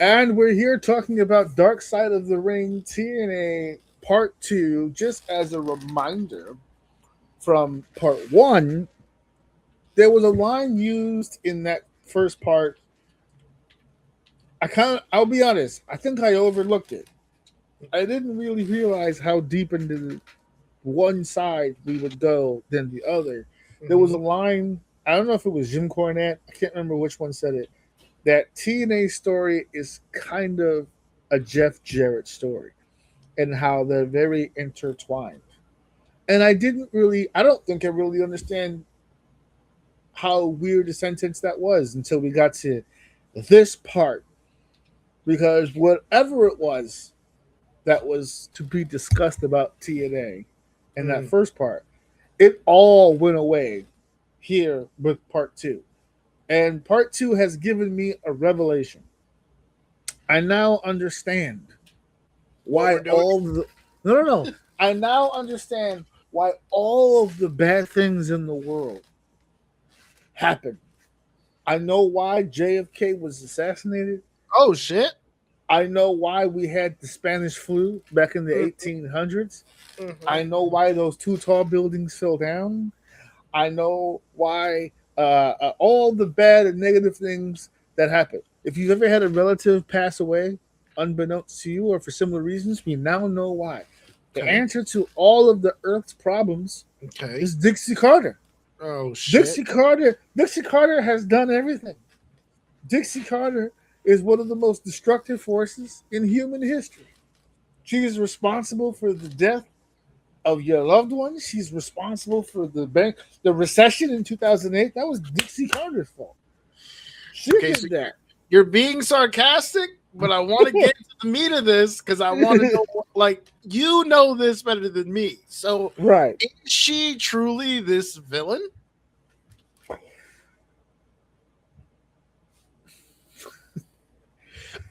And we're here talking about Dark Side of the Ring TNA Part 2. Just as a reminder from Part 1, there was a line used in that first part. I'll be honest, I think I overlooked it. I didn't really realize how deep into one side we would go than the other. There was a line, I don't know if it was Jim Cornette, I can't remember which one said it, that TNA's story is kind of a Jeff Jarrett story and how they're very intertwined. And I don't think I really understand how weird a sentence that was until we got to this part. Because whatever it was that was to be discussed about TNA in that first part, it all went away here with part 2. And part 2 has given me a revelation. I now understand why all the no. I now understand why all of the bad things in the world happened. I know why JFK was assassinated. Oh shit! I know why we had the Spanish flu back in the 1800s. I know why those two tall buildings fell down. I know why all the bad and negative things that happen. If you've ever had a relative pass away, unbeknownst to you or for similar reasons, we now know why. The answer to all of the Earth's problems is Dixie Carter. Oh shit! Dixie Carter has done everything. Dixie Carter is one of the most destructive forces in human history. She is responsible for the death of your loved ones. She's responsible for the recession in 2008. That was Dixie Carter's fault. She did that. You're being sarcastic, but I want to get to the meat of this because I want to know, like, you know this better than me. So, right, is she truly this villain?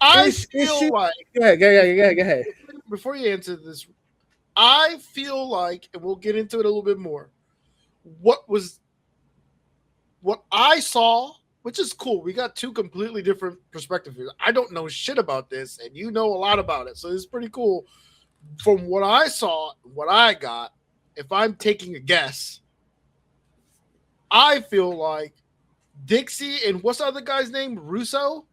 I feel like. Go ahead. Before you answer this, I feel like, and we'll get into it a little bit more, what I saw, which is cool. We got two completely different perspectives here. I don't know shit about this, and you know a lot about it. So it's pretty cool. From what I saw, what I got, if I'm taking a guess, I feel like Dixie and what's the other guy's name? Russo?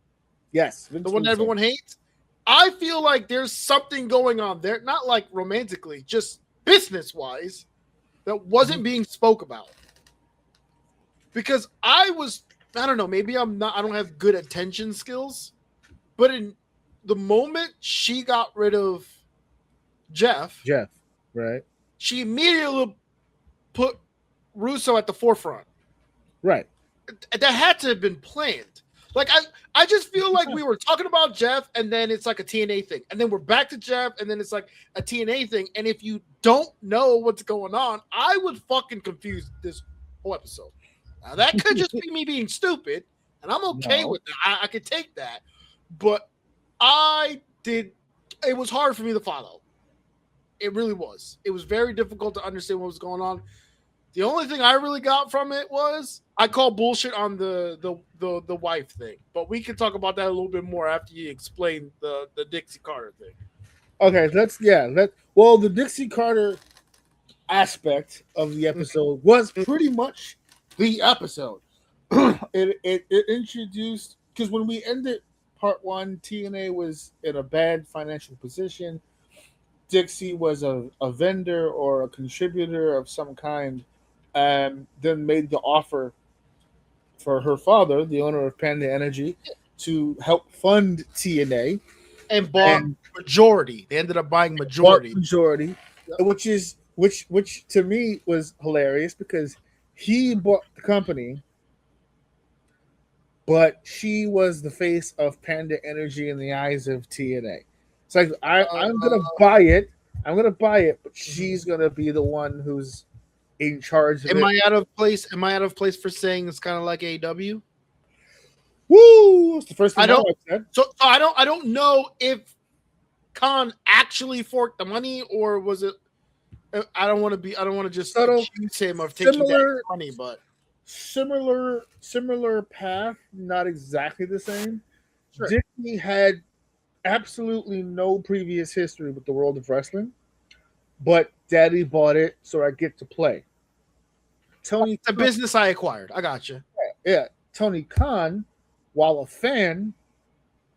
Yes. Vince the one Russo. Everyone hates? I feel like there's something going on there, not like romantically, just business-wise, that wasn't being spoke about. Because I don't know, maybe I don't have good attention skills, but in the moment she got rid of Jeff, right? She immediately put Russo at the forefront. Right. That had to have been planned. Like, I just feel like we were talking about Jeff, and then it's like a TNA thing. And then we're back to Jeff, and then it's like a TNA thing. And if you don't know what's going on, I would fucking confuse this whole episode. Now, that could just be me being stupid, and I'm okay with that. I could take that. But it was hard for me to follow. It really was. It was very difficult to understand what was going on. The only thing I really got from it was I call bullshit on the wife thing, but we can talk about that a little bit more after you explain the Dixie Carter thing. Okay, the Dixie Carter aspect of the episode was pretty much the episode. it introduced, because when we ended part 1, TNA was in a bad financial position. Dixie was a vendor or a contributor of some kind. Then made the offer for her father, the owner of Panda Energy, to help fund TNA, and bought majority. They ended up buying majority, which to me was hilarious because he bought the company, but she was the face of Panda Energy in the eyes of TNA. It's like I'm gonna buy it, but she's gonna be the one who's in charge of Am I out of place for saying it's kind of like AEW? Woo! It's the first thing I said. So I don't know if Khan actually forked the money, or was it? I don't want to just accuse him of taking that money, but similar path, not exactly the same. Sure. Dixie had absolutely no previous history with the world of wrestling, but Daddy bought it, so I get to play. Tony, It's a business I acquired. I got you. yeah, Tony Khan, while a fan,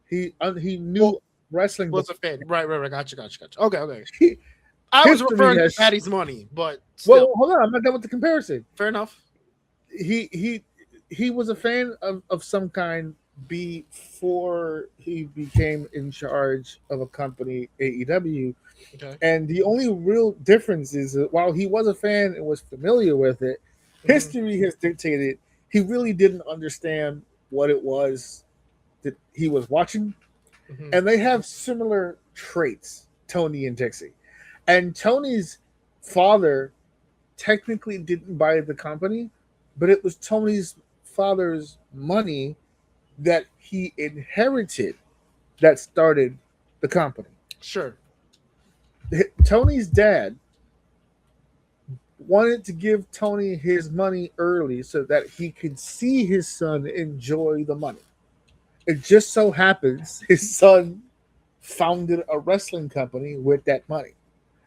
he knew Well, wrestling. was a fan. Right. Gotcha. Okay. He, I was history referring to has. Daddy's money, but Well, still, hold on, I'm not done with the comparison. fair enough. He was a fan of some kind before he became in charge of a company, AEW. Okay. And the only real difference is that while he was a fan and was familiar with it, history has dictated he really didn't understand what it was that he was watching. Mm-hmm. And they have similar traits, Tony and Dixie. And Tony's father technically didn't buy the company, but it was Tony's father's money that he inherited that started the company. Sure. Tony's dad wanted to give Tony his money early so that he could see his son enjoy the money. It just so happens his son founded a wrestling company with that money.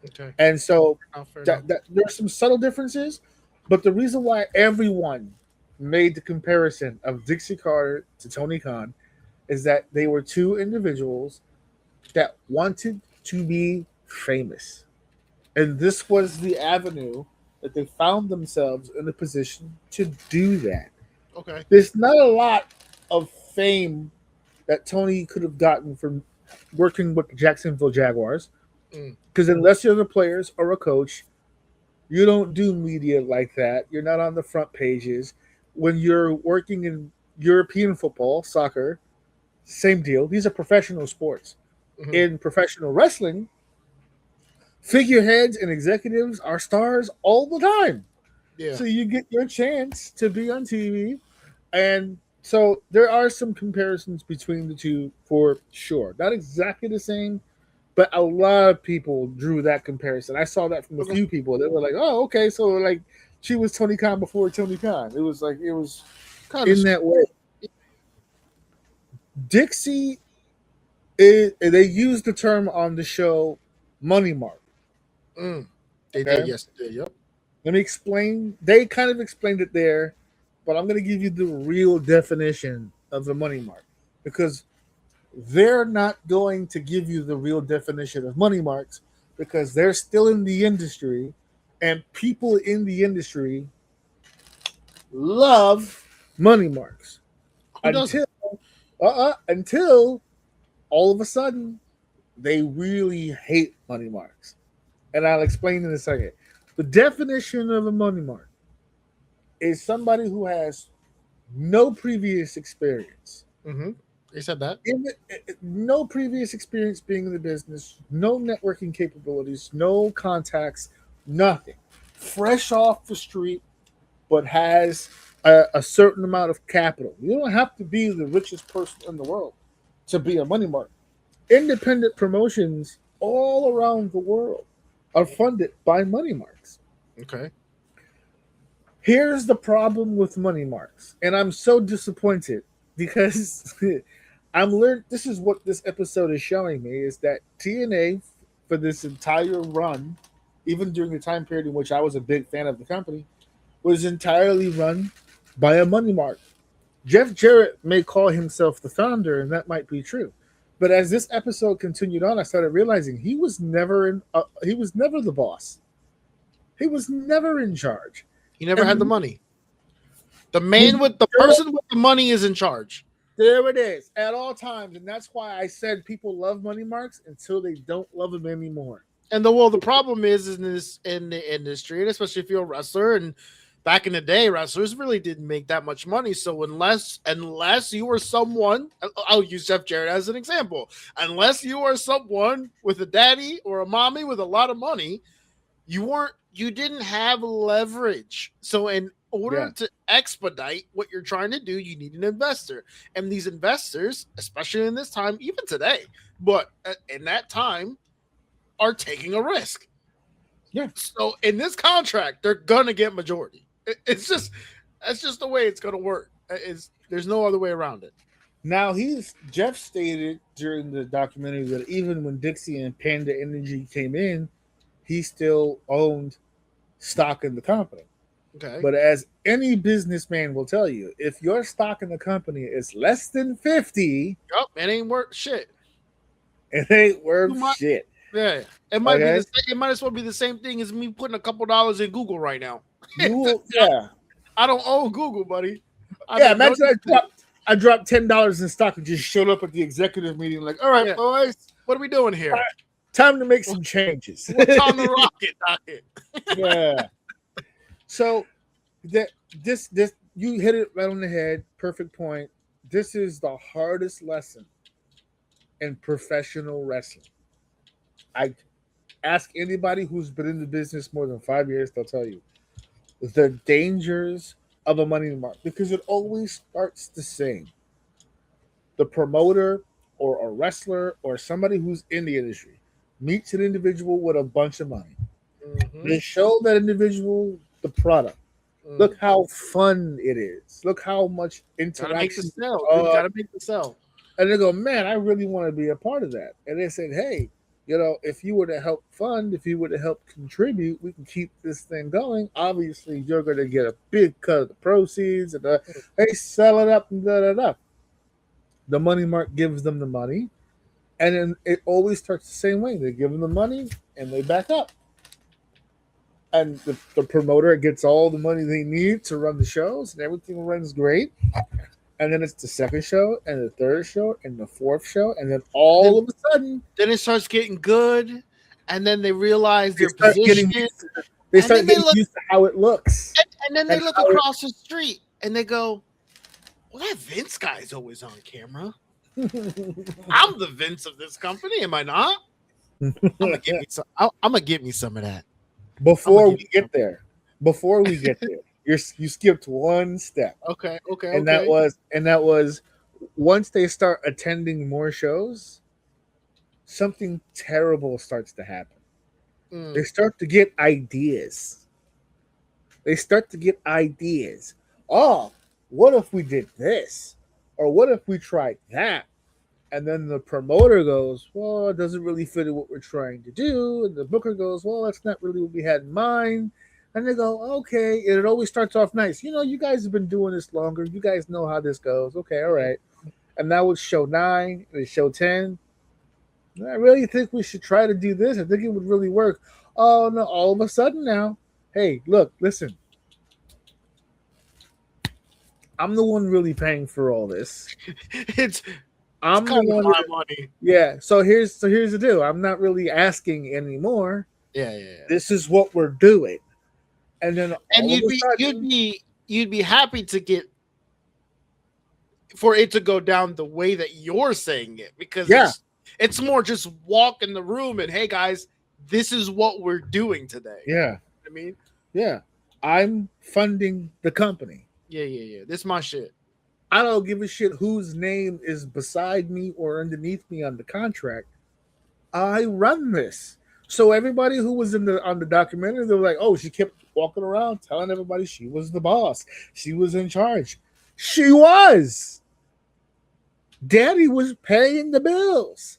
Okay. And so Fair enough. there's some subtle differences, but the reason why everyone made the comparison of Dixie Carter to Tony Khan is that they were two individuals that wanted to be famous. And this was the avenue that they found themselves in a position to do that. Okay. There's not a lot of fame that Tony could have gotten from working with the Jacksonville Jaguars. Because unless you're the players or a coach, you don't do media like that. You're not on the front pages. When you're working in European football, soccer, same deal. These are professional sports. Mm-hmm. In professional wrestling, figureheads and executives are stars all the time. Yeah. So you get your chance to be on TV. And so there are some comparisons between the two for sure. Not exactly the same, but a lot of people drew that comparison. I saw that from a few people. They were like, "Oh, okay, so like she was Tony Khan before Tony Khan." It was Kind in of. that way. Dixie, they used the term on the show, money mark. They Okay? did. Yes, they did. Yep. Let me explain. They kind of explained it there, but I'm going to give you the real definition of the money mark because they're not going to give you the real definition of money marks because they're still in the industry and people in the industry love money marks Who doesn't? until all of a sudden they really hate money marks. And I'll explain in a second. The definition of a money mark is somebody who has no previous experience. Mm-hmm. They said that. No previous experience being in the business, no networking capabilities, no contacts, nothing. Fresh off the street, but has a certain amount of capital. You don't have to be the richest person in the world to be a money mark. Independent promotions all around the world are funded by money marks. Okay. Here's the problem with money marks, and I'm so disappointed because I'm learned. This is what this episode is showing me: is that TNA for this entire run, even during the time period in which I was a big fan of the company, was entirely run by a money mark. Jeff Jarrett may call himself the founder, and that might be true. But as this episode continued on, I started realizing he was never in. He was never the boss. He was never in charge. He never And had the money. The person with the money is in charge. There it is at all times, and that's why I said people love money marks until they don't love them anymore. And the problem is in the industry, and especially if you're a wrestler, and back in the day, wrestlers really didn't make that much money. So unless you were someone, I'll use Jeff Jarrett as an example. Unless you are someone with a daddy or a mommy with a lot of money, you didn't have leverage. So in order to expedite what you're trying to do, you need an investor. And these investors, especially in this time, even today, but in that time, are taking a risk. Yeah. So in this contract, they're gonna get majority. That's just the way it's gonna work. There's no other way around it. Now Jeff stated during the documentary that even when Dixie and Panda Energy came in, he still owned stock in the company. Okay. But as any businessman will tell you, if your stock in the company is less than 50, Yup, it ain't worth shit. it ain't worth shit. Yeah, it might be. It might as well be the same thing as me putting a couple dollars in Google right now. Yeah. I don't own Google, buddy. Imagine I dropped $10 in stock and just showed up at the executive meeting like, all right, boys, what are we doing here? Time to make some changes. What's on the rocket? Yeah. So this you hit it right on the head. Perfect point. This is the hardest lesson in professional wrestling. I ask anybody who's been in the business more than 5 years, they'll tell you the dangers of a money mark, because it always starts the same. The promoter or a wrestler or somebody who's in the industry meets an individual with a bunch of money. Mm-hmm. They show that individual the product. Mm-hmm. Look how fun it is. Look how much interaction. Gotta make the sell. And they go, man, I really want to be a part of that. And they said, hey, if you were to help fund, if you were to help contribute, we can keep this thing going. Obviously, you're going to get a big cut of the proceeds. And they sell it up and da-da-da. The money mark gives them the money. And then it always starts the same way. They give them the money and they back up. And the promoter gets all the money they need to run the shows and everything runs great. And then it's the second show and the third show and the fourth show. And then all of a sudden. Then it starts getting good. And then they realize their position. They start getting used to how it looks. And then they look across the street and they go, well, that Vince guy is always on camera. I'm the Vince of this company, am I not? I'm gonna get me some of that. Before we get there, you skipped one step. Okay. And that was once they start attending more shows, something terrible starts to happen. They start to get ideas. Oh, what if we did this? Or what if we tried that? And then the promoter goes, well, it doesn't really fit in what we're trying to do. And the booker goes, well, that's not really what we had in mind. And they go, okay. And it always starts off nice. You guys have been doing this longer. You guys know how this goes. Okay, all right. And now it's show 9 and it's show 10. I really think we should try to do this. I think it would really work. Oh, no, all of a sudden now, hey, look, listen. I'm the one really paying for all this. I'm the one. My money. Yeah. So here's the deal. I'm not really asking anymore. Yeah. This is what we're doing. And then you'd be happy to get for it to go down the way that you're saying it, because it's more just walk in the room and, hey guys, this is what we're doing today. Yeah. I mean, yeah. I'm funding the company. Yeah. This is my shit. I don't give a shit whose name is beside me or underneath me on the contract. I run this. So everybody who was on the documentary, they were like, oh, she kept walking around telling everybody she was the boss. She was in charge. She was. Daddy was paying the bills.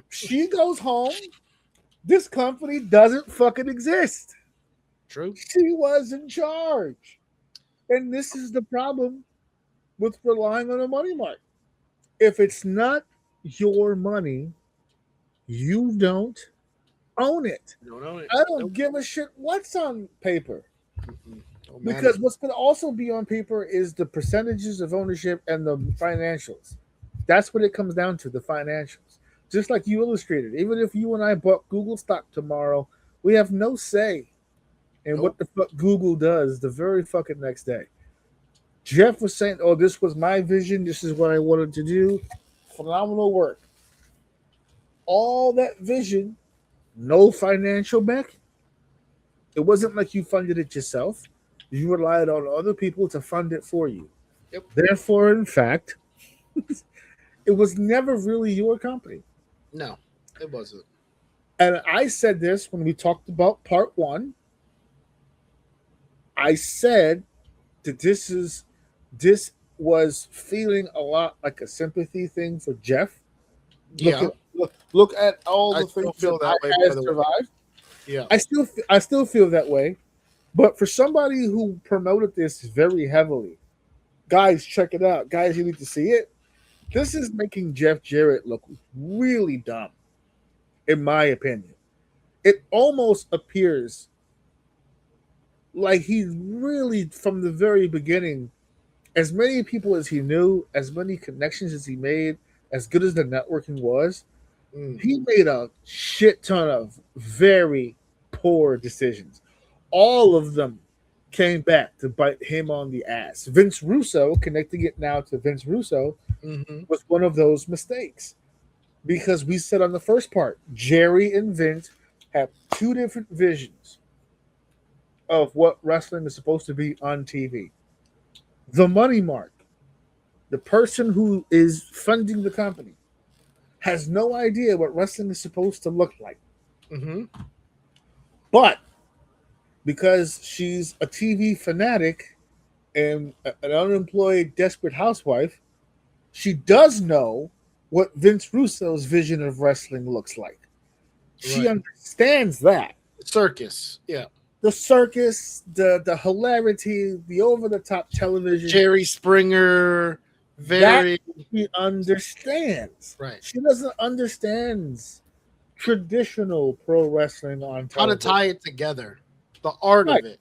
She goes home. This company doesn't fucking exist. True. She was in charge. And this is the problem with relying on a money mark. If it's not your money, you don't own it. You don't own it. I don't give a shit what's on paper. Because what's going to also be on paper is the percentages of ownership and the financials. That's what it comes down to, the financials. Just like you illustrated, even if you and I bought Google stock tomorrow, we have no say in what the fuck Google does the very fucking next day. Jeff was saying, oh, this was my vision. This is what I wanted to do. Phenomenal work. All that vision, no financial backing. It wasn't like you funded it yourself. You relied on other people to fund it for you. Yep. Therefore, in fact, it was never really your company. No, it wasn't. And I said this when we talked about part 1. I said that this was feeling a lot like a sympathy thing for Jeff. Yeah, Look at all I the still things that feel I that way. By has the way, survived. yeah, I still feel that way. But for somebody who promoted this very heavily, guys, check it out. Guys, you need to see it. This is making Jeff Jarrett look really dumb, in my opinion. It almost appears like he's really, from the very beginning, as many people as he knew, as many connections as he made, as good as the networking was, mm. he made a shit ton of very poor decisions. All of them came back to bite him on the ass. Vince Russo, connecting it now to Vince Russo, Mm-hmm. was one of those mistakes. Because we said on the first part, Jerry and Vince have two different visions of what wrestling is supposed to be on TV. The money mark, the person who is funding the company, has no idea what wrestling is supposed to look like. Mm-hmm. But because she's a TV fanatic and an unemployed, desperate housewife, she does know what Vince Russo's vision of wrestling looks like. She Right. understands that. Circus, yeah. The circus, the hilarity, the over the top television, Jerry Springer, that very she understands. right. She doesn't understand traditional pro wrestling on How to television. tie it together, the art Right. of it.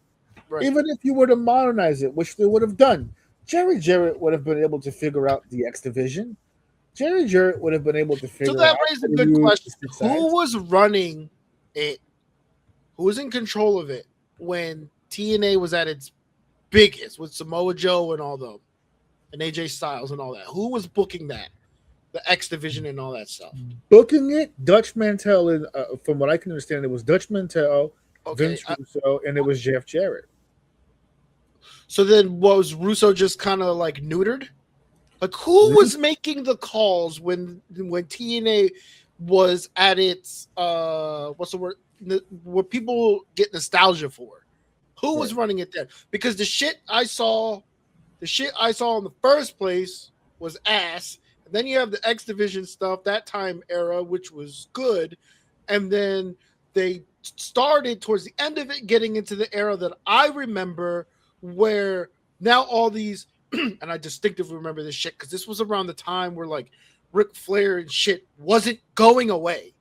Right. Even if you were to modernize it, which they would have done, Jerry Jarrett would have been able to figure out the X Division. Jerry Jarrett would have been able to figure So that out. raises a good question. Who was running it? Who was in control of it when TNA was at its biggest with Samoa Joe and all them, and AJ Styles and all that? Who was booking that? The X Division and all that stuff. Booking it? Dutch Mantel, and from what I can understand, it was Dutch Mantel, Okay. Vince Russo, and it was Jeff Jarrett. So then was Russo just kind of like neutered? Like who was making the calls when TNA was at its what's the word? What people get nostalgia for? Who was running it then? Because the shit I saw in the first place was ass. And then you have the X Division stuff that time era, which was good, and then they started towards the end of it getting into the era that I remember where now all these and I distinctively remember this shit because this was around the time where like Ric Flair and shit wasn't going away.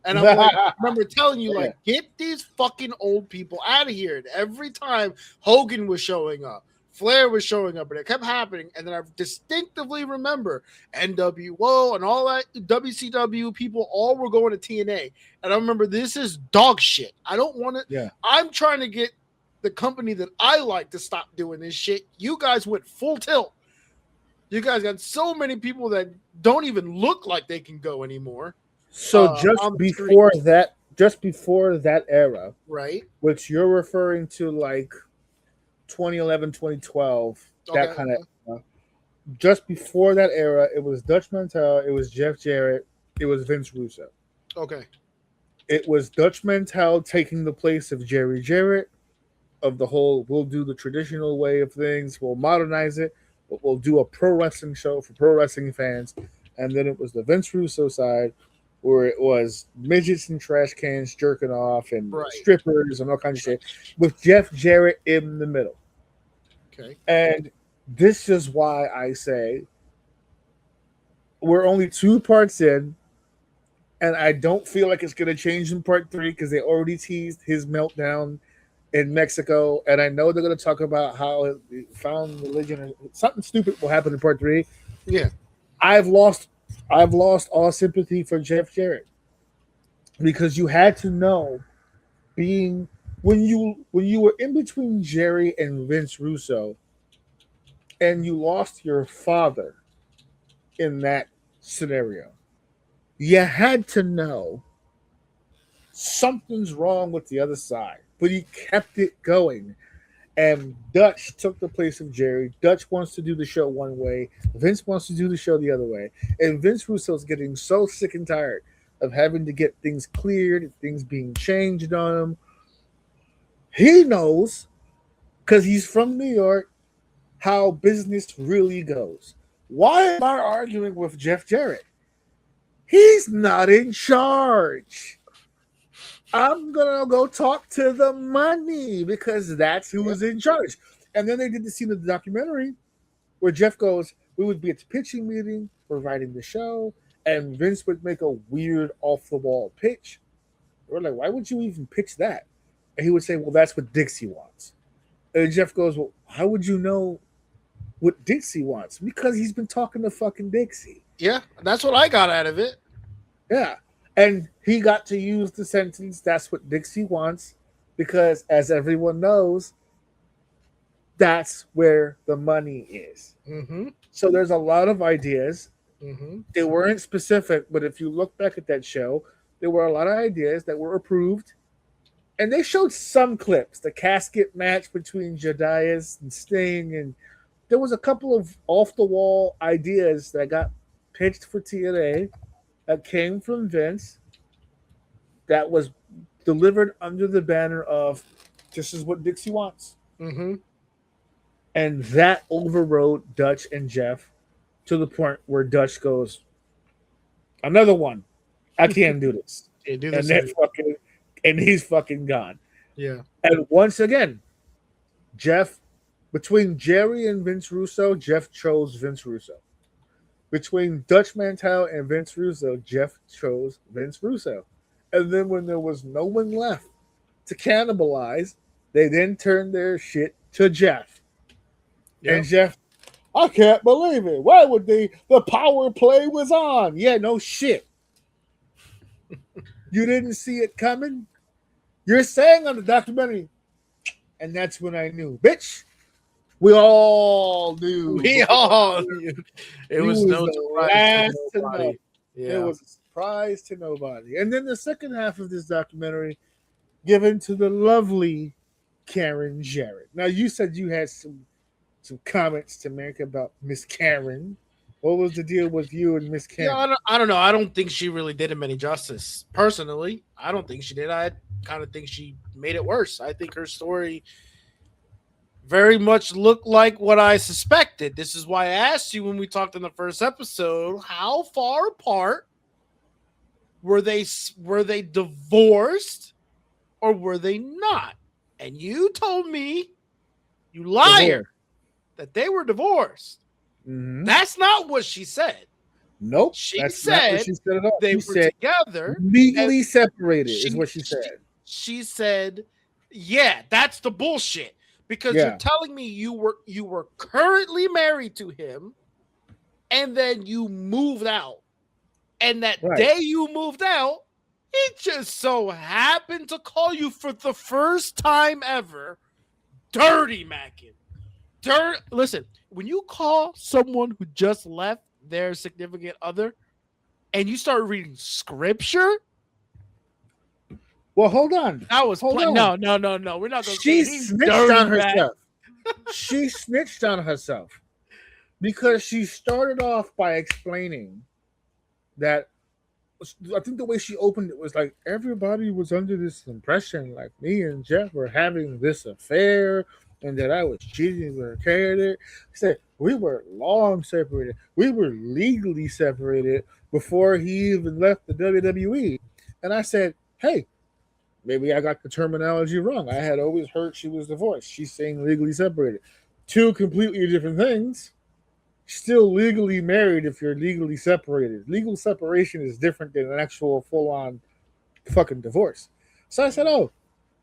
And I'm like, I remember telling you, like, get these fucking old people out of here. And every time Hogan was showing up, Flair was showing up, and it kept happening. And then I distinctively remember NWO and all that WCW people all were going to TNA. And I remember this is dog shit. I don't want to. Yeah. I'm trying to get the company that I like to stop doing this shit. You guys went full tilt. You guys got so many people that don't even look like they can go anymore. So just before that era, right? Which you're referring to, like 2011, 2012, that kind of. Just before that era, it was Dutch Mantel, it was Jeff Jarrett, it was Vince Russo. Okay. It was Dutch Mantel taking the place of Jerry Jarrett, of the whole, we'll do the traditional way of things, we'll modernize it, but we'll do a pro wrestling show for pro wrestling fans. And then it was the Vince Russo side, where it was midgets and trash cans jerking off and strippers and all kinds of shit, with Jeff Jarrett in the middle. Okay. And this is why I say we're only 2 parts in, and I don't feel like it's going to change in part 3 because they already teased his meltdown in Mexico, and I know they're going to talk about how he found religion or something stupid will happen in part 3. Yeah. I've lost all sympathy for Jeff Jarrett because you had to know, being when you were in between Jerry and Vince Russo, and you lost your father in that scenario, you had to know something's wrong with the other side. But he kept it going. And Dutch took the place of Jerry. Dutch wants to do the show one way. Vince wants to do the show the other way. And Vince Russo's getting so sick and tired of having to get things cleared, things being changed on him. He knows, because he's from New York, how business really goes. Why am I arguing with Jeff Jarrett? He's not in charge. I'm gonna go talk to the money because that's who is in charge. And then they did the scene of the documentary where Jeff goes, "We would be at the pitching meeting, we're writing the show, and Vince would make a weird off the wall pitch." We're like, "Why would you even pitch that?" And he would say, "Well, that's what Dixie wants." And Jeff goes, "Well, how would you know what Dixie wants?" Because he's been talking to fucking Dixie. Yeah, that's what I got out of it. Yeah. And he got to use the sentence, "That's what Dixie wants," because as everyone knows, that's where the money is. Mm-hmm. So there's a lot of ideas. Mm-hmm. They weren't specific, but if you look back at that show, there were a lot of ideas that were approved. And they showed some clips, the casket match between Jedias and Sting, and there was a couple of off-the-wall ideas that got pitched for TNA that came from Vince that was delivered under the banner of "This is what Dixie wants." Mm-hmm. And that overrode Dutch and Jeff to the point where Dutch goes, "Another one. I can't do this." Can't do And this. he's fucking gone. Yeah. And once again, Jeff, between Jerry and Vince Russo, Jeff chose Vince Russo. Between Dutch Mantel and Vince Russo, Jeff chose Vince Russo. And then when there was no one left to cannibalize, they then turned their shit to Jeff. Yep. And Jeff, "I can't believe it. Why would they? The power play was on." Yeah, no shit. You didn't see it coming? You're saying on the documentary, and that's when I knew. Bitch, we all knew. We all knew. It was no surprise to know. nobody. Yeah. It was a surprise to nobody. And then the second half of this documentary given to the lovely Karen Jarrett. Now, you said you had some comments to make about Miss Karen. What was the deal with you and Miss Karen? Yeah, I don't know. I don't think she really did him any justice. Personally, I don't think she did. I kind of think she made it worse. I think her story very much looked like what I suspected. This is why I asked you when we talked in the first episode, how far apart were they divorced or were they not? And you told me, you liar, that they were divorced. Mm-hmm. That's not what she said. Nope. She that's said not what she said at all. they she were said together. legally separated is what she said. She said, yeah, that's the bullshit. Because you're telling me you were currently married to him and then you moved out. And that day you moved out, he just so happened to call you for the first time ever dirty macking. Listen, when you call someone who just left their significant other and you start reading scripture. Well, hold on. That was no. We're not going to. She snitched on herself. She snitched on herself because she started off by explaining that. I think the way she opened it was like everybody was under this impression, like me and Jeff were having this affair, and that I was cheating with her character. She said we were long separated. We were legally separated before he even left the WWE. And I said, hey, maybe I got the terminology wrong. I had always heard she was divorced. She's saying legally separated. Two completely different things. Still legally married if you're legally separated. Legal separation is different than an actual full-on fucking divorce. So I said, oh,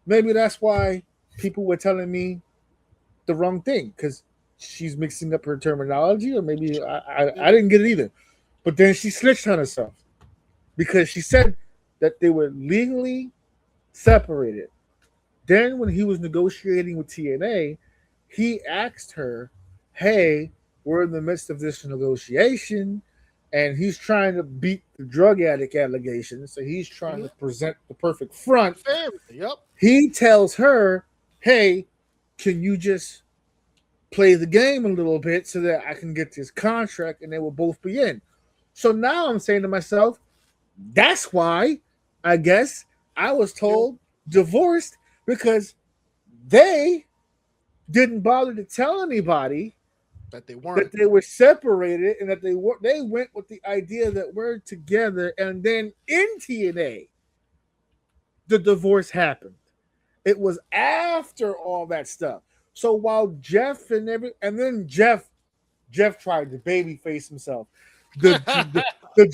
maybe that's why people were telling me the wrong thing, because she's mixing up her terminology, or maybe I didn't get it either. But then she snitched on herself because she said that they were legally separated. Then when he was negotiating with TNA, he asked her, hey, we're in the midst of this negotiation, and he's trying to beat the drug addict allegations. So he's trying to present the perfect front. Yep. He tells her, hey, can you just play the game a little bit so that I can get this contract and they will both be in? So now I'm saying to myself, that's why I guess I was told divorced, because they didn't bother to tell anybody that they weren't. That they were separated, and that they went with the idea that we're together, and then in TNA, the divorce happened. It was after all that stuff. So while Jeff and then Jeff tried to babyface himself. The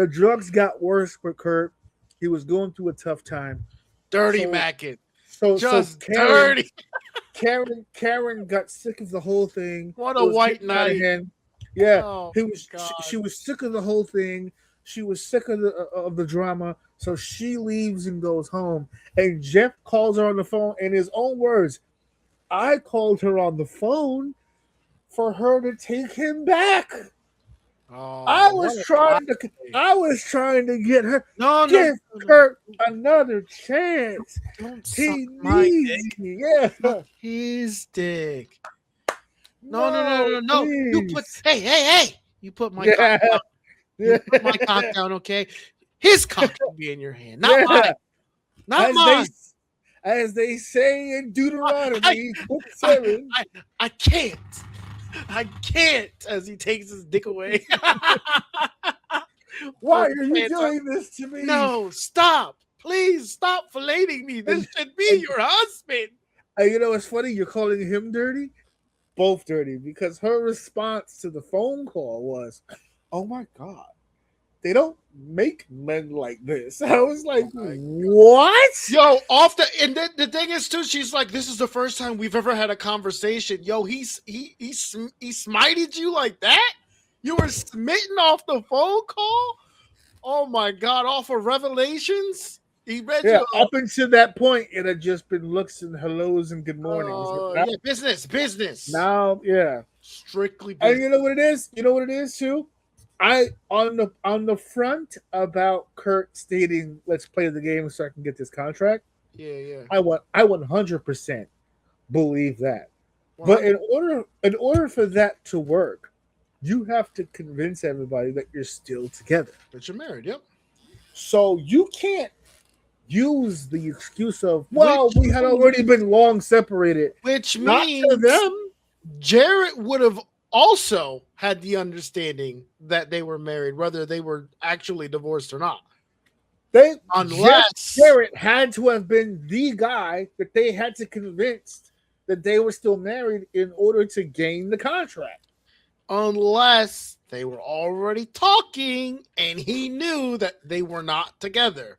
drugs got worse for Kurt. He was going through a tough time. Dirty Mackin. So Karen, dirty. Karen got sick of the whole thing. What a white knight. Yeah, Oh, she was sick of the whole thing. She was sick of the drama. So she leaves and goes home. And Jeff calls her on the phone. In his own words, I called her on the phone for her to take him back. Oh, I was trying to get her. Give Kurt another chance. He needs me. Yeah. His dick. No. Please. You put hey. You put my cock down. You put my cock down, okay? His cock can be in your hand, not mine. Not mine. As they say in Deuteronomy 7. I can't. As he takes his dick away. Why are you doing this to me? No, stop. Please stop filleting me. This should be your husband. You know, it's funny you're calling him dirty. Both dirty, because her response to the phone call was, "Oh my God, they don't make men like this." I was like, what? Yo, and the thing is too, she's like, this is the first time we've ever had a conversation. Yo, he smited you like that? You were smitten off the phone call? Oh my God, off of Revelations? He read you up until that point, it had just been looks and hellos and good mornings. Now, business. Now, strictly business. And you know what it is? You know what it is too? I on the front about Kurt stating, "Let's play the game so I can get this contract." Yeah. I 100% believe that. 100%. But in order for that to work, you have to convince everybody that you're still together. That you're married. Yep. So you can't use the excuse of, we had already been long separated, which means to them, Jarrett would have also had the understanding that they were married, whether they were actually divorced or not. Unless Jarrett had to have been the guy that they had to convince that they were still married in order to gain the contract. Unless they were already talking and he knew that they were not together.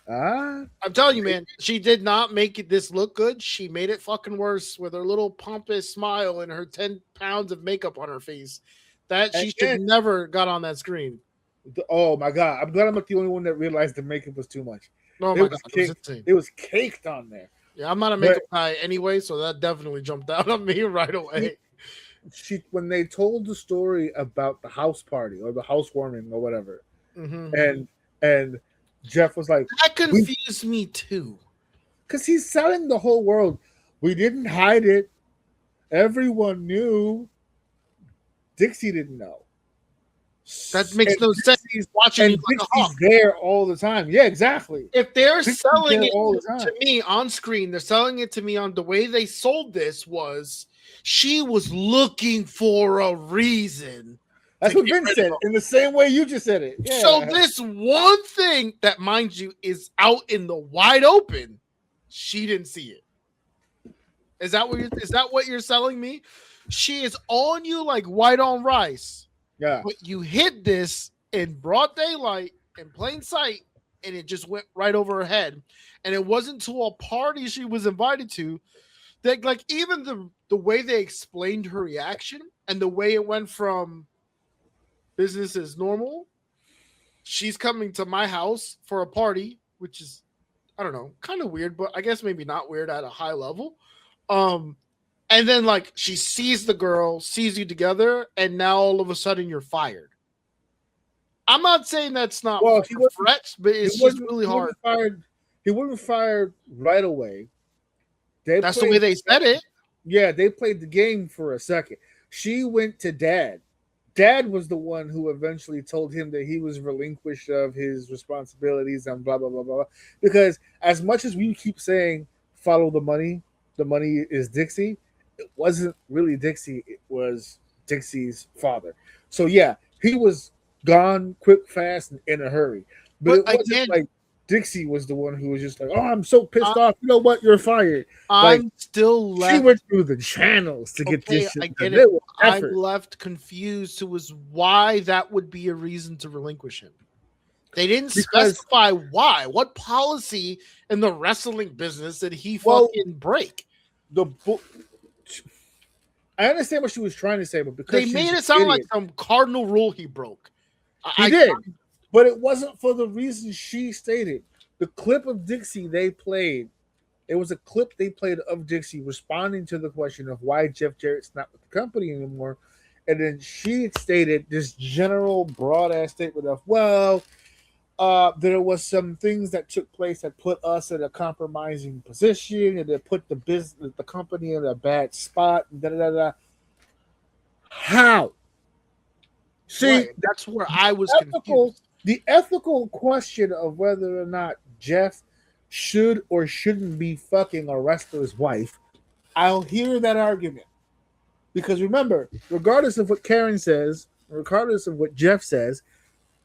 I'm telling you, man, she did not make this look good. She made it fucking worse with her little pompous smile and her 10 pounds of makeup on her face. That she should never got on that screen. Oh my God. I'm glad I'm not the only one that realized the makeup was too much. Oh my God. It was caked on there. Yeah, I'm not a makeup guy anyway, so that definitely jumped out on me right away. When they told the story about the house party or the housewarming or whatever, and Jeff was like, that confused me too. Because he's selling the whole world. We didn't hide it. Everyone knew. Dixie didn't know. That makes no sense. He's watching and Dixie's there all the time. Yeah, exactly. If they're selling it to me on screen, they're selling it to me on the way they sold this was she was looking for a reason. That's what Vince said in the same way you just said it. Yeah. So this one thing that, mind you, is out in the wide open, she didn't see it. Is that what you're selling me? She is on you like white on rice. Yeah. But you hid this in broad daylight, in plain sight, and it just went right over her head. And it wasn't to a party she was invited to that, like, even the way they explained her reaction and the way it went from business as normal, she's coming to my house for a party, which is, I don't know, kind of weird, but I guess maybe not weird at a high level. And then, like, she sees the girl, sees you together, and now all of a sudden you're fired. I'm not saying that's not threats, but it's just really hard. He wasn't fired right away. That's the way they said it. Yeah, they played the game for a second. She went to Dad. Dad was the one who eventually told him that he was relinquished of his responsibilities and blah, blah, blah, blah. Because as much as we keep saying, follow the money is Dixie, it wasn't really Dixie, it was Dixie's father. So yeah, he was gone quick, fast, and in a hurry. But But it wasn't again, like Dixie was the one who was just like, "Oh, I'm so pissed I, off. You know what? You're fired." Like I'm still she left. went through the channels to get Okay, this shit I done. get There it. was I'm effort. left confused to was why that would be a reason to relinquish him. They didn't Because specify why. What policy in the wrestling business did he well, fucking break? the book. I understand what she was trying to say, but because They she's made an it sound like idiot, some cardinal rule he broke. he did. But it wasn't for the reason she stated. The clip of Dixie they played, it was a clip they played of Dixie responding to the question of why Jeff Jarrett's not with the company anymore. And then she stated this general broad ass statement of, well, there was some things that took place that put us in a compromising position and that put the company in a bad spot. Da, da, da, da. How? See, Right. That's where I was ethical, confused. the ethical question of whether or not Jeff should or shouldn't be fucking a wrestler's wife, I'll hear that argument. Because remember, regardless of what Karen says, regardless of what Jeff says,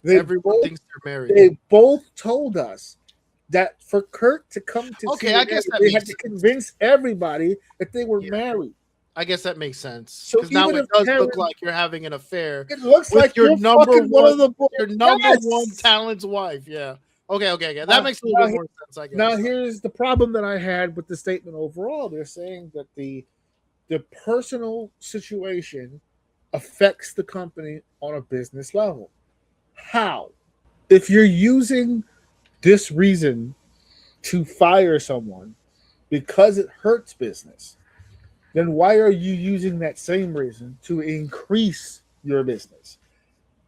Everyone thinks they're married. they both told us that for Kurt to come to Okay, TNA, I guess that they makes had to convince everybody that they were Yeah. married. I guess that makes sense. So Because now even it if does Karen, look like you're having an affair it looks with like your you're number fucking one of the your number Yes! one talent's wife. Yeah. Okay. That Now- makes a little now bit more sense, I guess. Now here's the problem that I had with the statement overall. They're saying that the personal situation affects the company on a business level. How? If you're using this reason to fire someone because it hurts business, then why are you using that same reason to increase your business?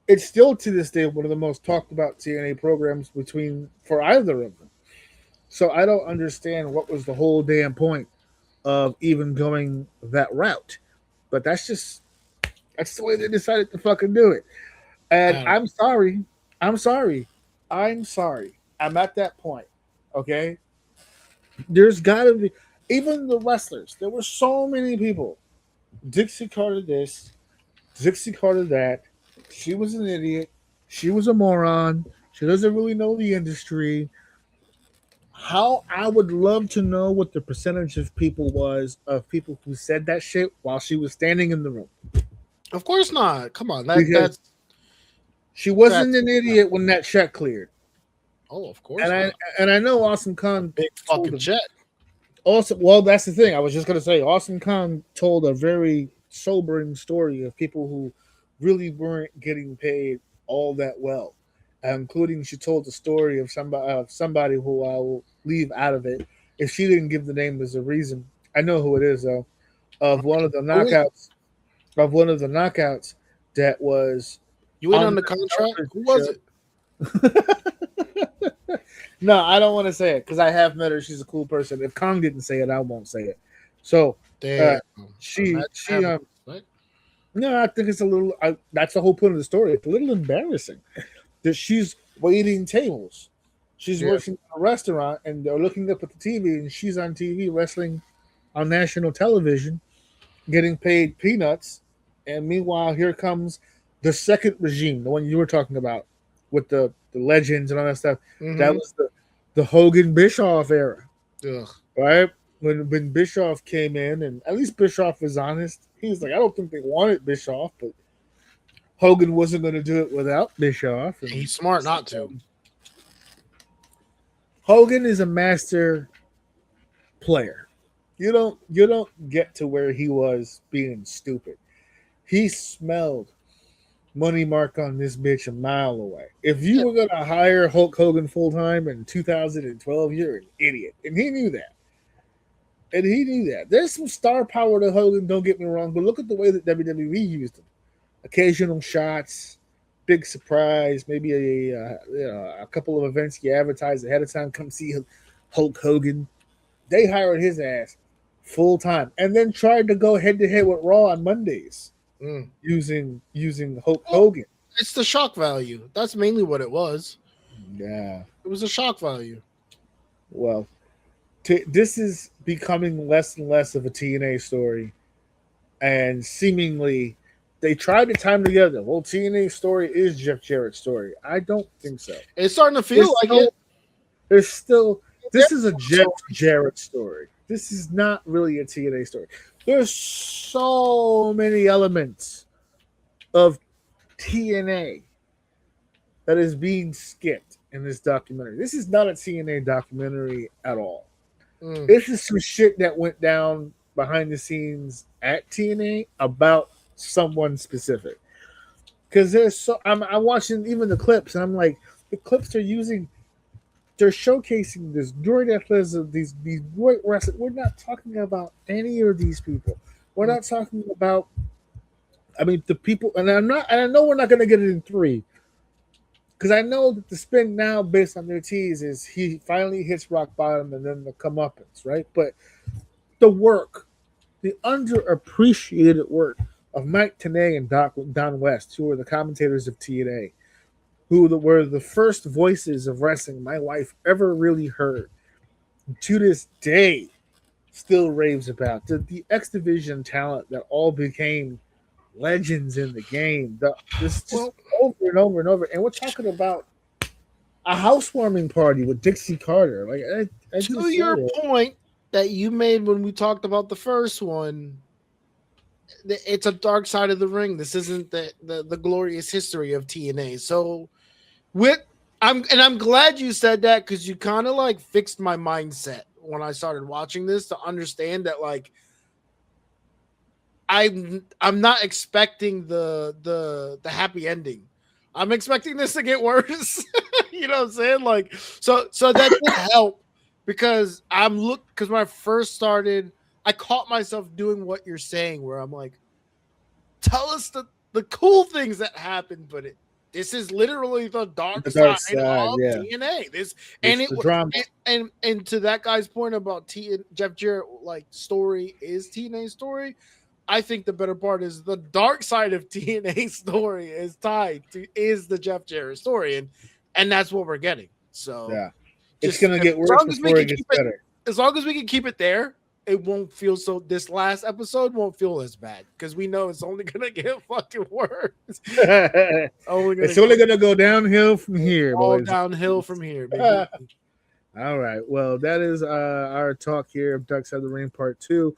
It's still to this day one of the most talked about TNA programs for either of them. So I don't understand what was the whole damn point of even going that route. But that's the way they decided to fucking do it. And I'm sorry. I'm sorry. I'm sorry. I'm at that point. Okay. There's gotta be even the wrestlers. There were so many people. Dixie Carter this, Dixie Carter that. She was an idiot. She was a moron. She doesn't really know the industry. How I would love to know what the percentage of people was of people who said that shit while she was standing in the room. Of course not. Come on. Because she wasn't an idiot when that check cleared. Oh, of course. And I know Awesome Khan big fucking check. Also, well, that's the thing. I was just gonna say, Awesome Khan told a very sobering story of people who really weren't getting paid all that well, including she told the story of somebody who I will leave out of it if she didn't give the name as a reason. I know who it is though. Of one of the knockouts, that was. You ain't on the contract. Who was it? No, I don't want to say it because I have met her. She's a cool person. If Kong didn't say it, I won't say it. So she no, I think it's a little. That's the whole point of the story. It's a little embarrassing that she's waiting tables. She's working in a restaurant, and they're looking up at the TV, and she's on TV wrestling on national television, getting paid peanuts. And meanwhile, here comes the second regime, the one you were talking about, with the legends and all that stuff. Mm-hmm. That was the Hogan Bischoff era. Ugh. Right? When Bischoff came in, and at least Bischoff was honest. He was like, I don't think they wanted Bischoff, but Hogan wasn't going to do it without Bischoff. And he's smart not to. Hogan is a master player. You don't get to where he was being stupid. He smelled money mark on this bitch a mile away. If you were going to hire Hulk Hogan full time in 2012, you're an idiot. And he knew that. There's some star power to Hogan, don't get me wrong, but look at the way that WWE used him. Occasional shots, big surprise, maybe a couple of events you advertise ahead of time, come see Hulk Hogan. They hired his ass full time and then tried to go head to head with Raw on Mondays. Using Hulk Hogan. It's the shock value. That's mainly what it was. Yeah. It was a shock value. Well, this is becoming less and less of a TNA story and seemingly they tried to time together. Well, TNA's story is Jeff Jarrett's story. I don't think so. It's starting to feel like it. There's still this is a Jeff Jarrett story. This is not really a TNA story. There's so many elements of TNA that is being skipped in this documentary. This is not a TNA documentary at all. This is some shit that went down behind the scenes at TNA about someone specific. Because I'm watching even the clips, and I'm like, the clips they're showcasing this great athleticism, these great wrestlers. We're not talking about any of these people. We're not talking about. I mean, the people, and I know we're not going to get it in 3, because I know that the spin now, based on their tease, is he finally hits rock bottom and then the comeuppance, right? But the work, the underappreciated work of Mike Tenay and Don West, who are the commentators of TNA, who were the first voices of wrestling my wife ever really heard, to this day, still raves about. The X Division talent that all became legends in the game. This just over and over and over. And we're talking about a housewarming party with Dixie Carter. Like, to your point that you made when we talked about the first one, it's a dark side of the ring. This isn't the glorious history of TNA. So I'm glad you said that, because you kind of like fixed my mindset when I started watching this to understand that, like, I'm not expecting the happy ending. I'm expecting this to get worse. You know what I'm saying? Like, so that did help, because when I first started, I caught myself doing what you're saying, where I'm like, tell us the cool things that happened, but this is literally the dark side of TNA. Drama. And to that guy's point about Jeff Jarrett, like, story is TNA's story. I think the better part is the dark side of TNA's story is the Jeff Jarrett story, and that's what we're getting. So yeah, it's gonna get worse before it gets better. As long as we can keep it there, it won't feel so. This last episode won't feel as bad, because we know it's only gonna get fucking worse. It's only gonna go downhill from here. All boys. Downhill from here, baby. All right. Well, that is our talk here of Ducks of the Ring Part 2.